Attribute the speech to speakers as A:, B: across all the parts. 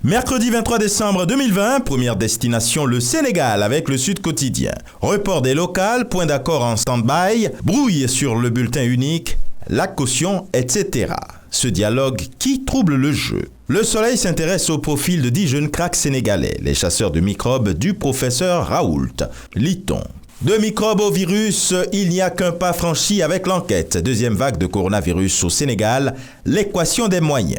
A: Mercredi 23 décembre 2020, première destination le Sénégal avec le Sud Quotidien. Report des locales, point d'accord en stand-by, brouille sur le bulletin unique, la caution, etc. Ce dialogue qui trouble le jeu. Le Soleil s'intéresse au profil de 10 jeunes cracks sénégalais, les chasseurs de microbes du professeur Raoult. Lit-on. De microbes au virus, il n'y a qu'un pas franchi avec l'enquête. Deuxième vague de coronavirus au Sénégal, l'équation des moyens.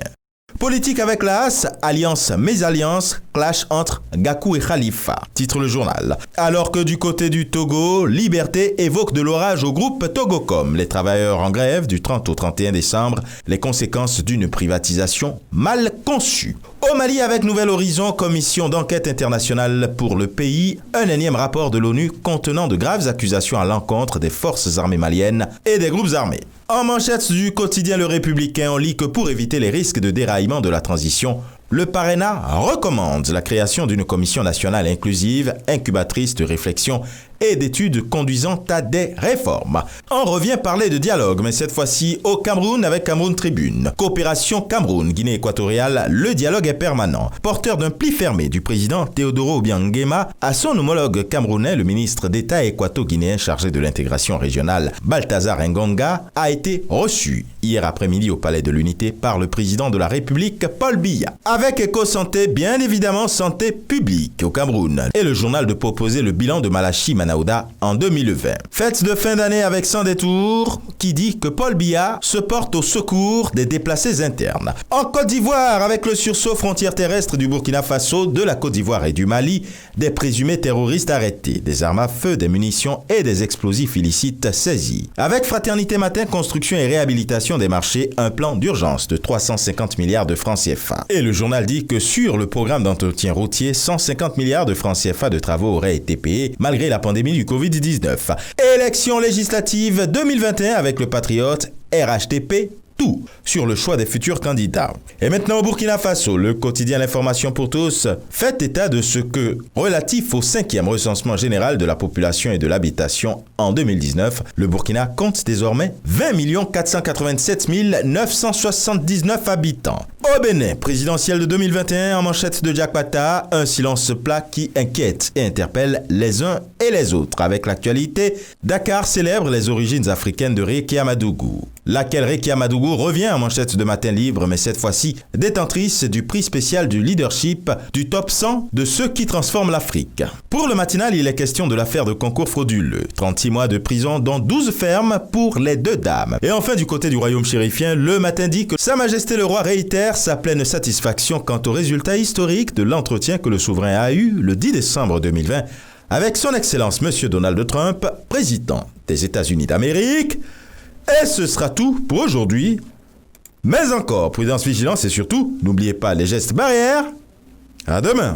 A: Politique avec l'AS, alliance-mésalliance, clash entre Gakou et Khalifa, titre le journal. Alors que du côté du Togo, Liberté évoque de l'orage au groupe Togocom. Les travailleurs en grève du 30 au 31 décembre, les conséquences d'une privatisation mal conçue. Au Mali, avec Nouvel Horizon, commission d'enquête internationale pour le pays, un énième rapport de l'ONU contenant de graves accusations à l'encontre des forces armées maliennes et des groupes armés. En manchette du quotidien Le Républicain, on lit que pour éviter les risques de déraillement de la transition, le Parena recommande la création d'une commission nationale inclusive, incubatrice de réflexion et d'études conduisant à des réformes. On revient parler de dialogue, mais cette fois-ci au Cameroun avec Cameroun Tribune. Coopération Cameroun, Guinée équatoriale, le dialogue est permanent. Porteur d'un pli fermé du président Théodoro Obiang Nguema à son homologue camerounais, le ministre d'État équato-guinéen chargé de l'intégration régionale, Balthazar Ngonga, a été reçu hier après-midi au Palais de l'Unité par le président de la République, Paul Biya. Avec Éco-Santé, bien évidemment santé publique au Cameroun. Et le journal de proposer le bilan de Malachi Manaouda en 2020. Fête de fin d'année avec Sans détour qui dit que Paul Biya se porte au secours des déplacés internes. En Côte d'Ivoire, avec le sursaut frontière terrestre du Burkina Faso, de la Côte d'Ivoire et du Mali, des présumés terroristes arrêtés, des armes à feu, des munitions et des explosifs illicites saisis. Avec Fraternité Matin, construction et réhabilitation des marchés, un plan d'urgence de 350 milliards de francs CFA. Et le journal dit que sur le programme d'entretien routier, 150 milliards de francs CFA de travaux auraient été payés malgré la pandémie du Covid-19. Élections législatives 2021 avec le patriote RHTP. Tout sur le choix des futurs candidats. Et maintenant au Burkina Faso, le quotidien L'Information pour tous fait état de ce que, relatif au 5e recensement général de la population et de l'habitation en 2019, le Burkina compte désormais 20 487 979 habitants. Au Bénin, présidentielle de 2021 en manchette de Jack Pata, un silence plat qui inquiète et interpelle les uns et les autres. Avec l'actualité, Dakar célèbre les origines africaines de Rekia Madougou. Laquelle Rekia Madougou revient en manchette de Matin Libre, mais cette fois-ci détentrice du prix spécial du leadership du top 100 de ceux qui transforment l'Afrique. Pour le matinal, il est question de l'affaire de concours frauduleux. 36 mois de prison, dont 12 fermes pour les 2 dames. Et enfin, du côté du royaume chérifien, le matin dit que Sa Majesté le Roi réitère sa pleine satisfaction quant au résultat historique de l'entretien que le souverain a eu le 10 décembre 2020 avec son Excellence Monsieur Donald Trump, président des États-Unis d'Amérique. Et ce sera tout pour aujourd'hui. Mais encore, prudence, vigilance et surtout, n'oubliez pas les gestes barrières. À demain.